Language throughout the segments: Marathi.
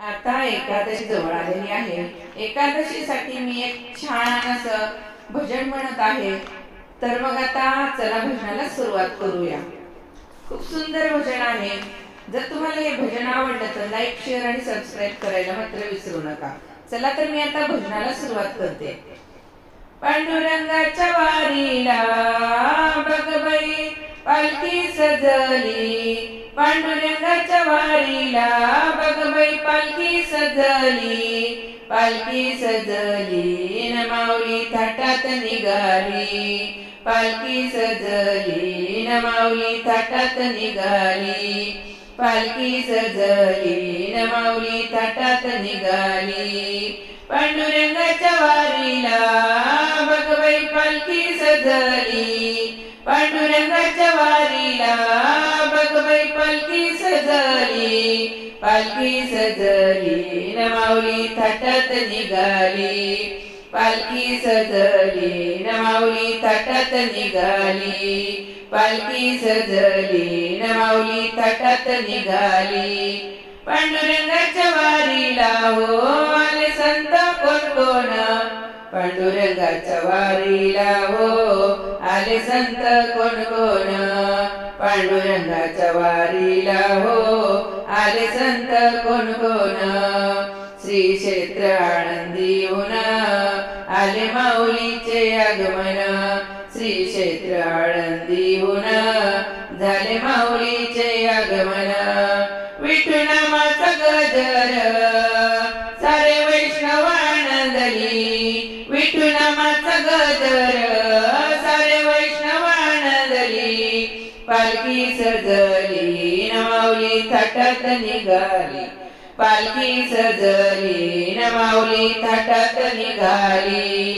आता एकादशी जवळ आलेली आहे। एकादशीसाठी मी एक छान असं भजन म्हणत आहे। तर मग आता चला भजनाला सुरुवात करूया। खूप सुंदर भजन आहे। जर तुम्हाला हे भजन आवडलं तर लाईक, शेअर आणि सबस्क्राईब करायला मात्र विसरू नका। चला तर मी आता भजनाला सुरुवात करते। पांडुरंगाच्या वारीला बघ बाई पालखी सजली, पांडुरंगाच्या वारीला बघ बाई पालखी सजली, पालखी सजली न माऊली थाटात निघाली, पालखी सजली न माऊली थाटात निघाली, पालखी सजली न माऊली थाटात निघाली। पांडुरंगाच्या वारीला बघ बाई पालखी सजली, पांडुरंगाच्या वारीला बघ बाई पालखी सजली, पालखी सजली न माऊली थाटात निघाली, पालखी सजली न माऊली थाटात निघाली, पालखी सजली न माऊली थाटात निघाली। पांडुरंगाच्या वारीला हो आले संत कोण कोण, पांडुरंगाच्या वारीला हो आले संत कोण कोण, पांडुरंगाच्या वारीला हो आले संत कोण कोण। श्री क्षेत्र आळंदीहून आले माऊलीचे आगमन, श्री क्षेत्र आळंदीहून झाले माऊलीचे आगमन। विठू नामाचा गजर सारे वैष्णव आनंदली, विठू नामाचा गजर सारे वैष्णव आनंदली, पालखी सजली न माऊली थाटात निघाली, पालखी सजली न माऊली थाटात निघाली,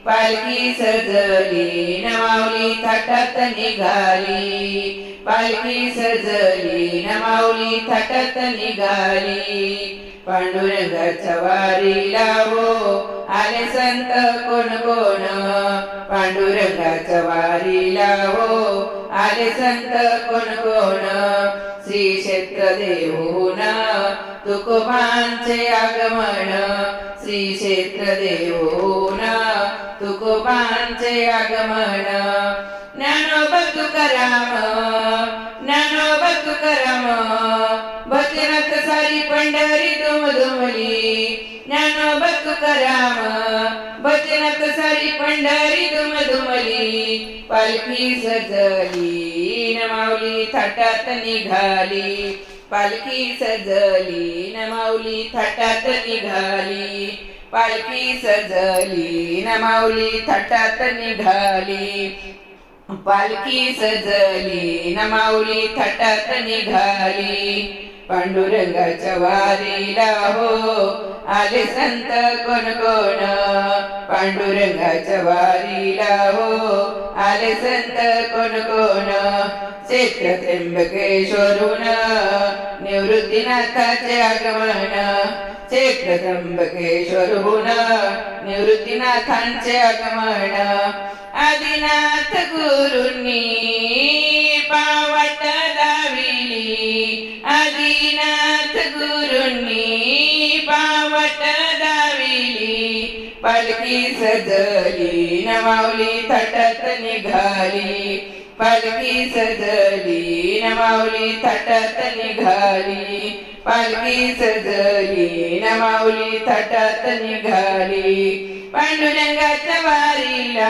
पालखी सजली न माऊली थाटात निघाली, पालखी सजली न माऊली थाटात निघाली। पांडुरंगाच्या वारीला हो आले संत कोण कोण, पांडुरंगाच्या वारीला हो आले संत कोण कोण। श्री क्षेत्र देहून तुकोबांचे आगमन, श्री क्षेत्र देहून तुकोबांचे आगमन। ज्ञानोबा तुकाराम, ज्ञानोबा तुकाराम भजनात सारी पंढरी दुमदुमली, ज्ञानोबा तुकाराम भजनात सारी पंढरी दुमदुमली, पालखी सजली न माऊली थाटात निघाली, पालखी सजली न माऊली थाटात निघाली, पालखी सजली न माऊली थाटात निघाली, पालखी सजली न माऊली थाटात निघाली। पांडुरंगाच्या वारीला हो आले संत कोण कोण, पांडुरंगाच्या वारीला हो आले संत कोण कोण। क्षेत्र त्र्यंबकेश्वरून निवृत्तीनाथाचे आगमन, क्षेत्र त्र्यंबकेश्वरून निवृत्तीनाथांचे आगमन। आदिनाथ गुरूंनी पावट दाविली, आदिनाथ गुरूंनी पावट दाविली, पालखी सजली न माऊली थाटात निघाली, पालखी सजली न माऊली थाटात निघाली, पालखी सजली न माऊली थाटात निघाली। पांडुरंगाच्या वारीला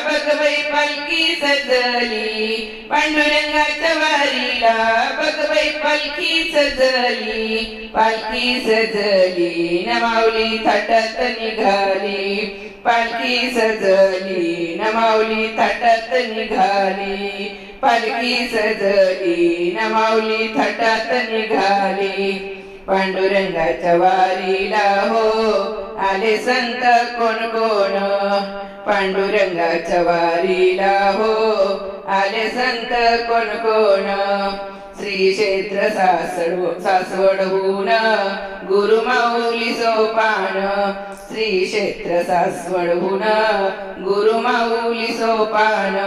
बघ बाई पालखी सजली, पांडुरंगाच्या वारीला बघ बाई पालखी सजली, पालखी सजली न माऊली थाटात निघाली, पालखी सजली न माऊली थाटात निघाली, पालखी सजली न माऊली थाटात निघाली। पांडुरंगाच्या वारीला हो आले संत कोण कोण, पांडुरंगाच्या वारीला हो आले संत कोण कोण। श्री क्षेत्र सासवडहून गुरु माऊली सोपान, श्री क्षेत्र सासवडहून गुरु माऊली सोपान,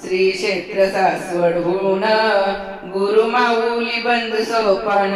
श्री क्षेत्र सासवडहून गुरु माऊली बंधू सोपान।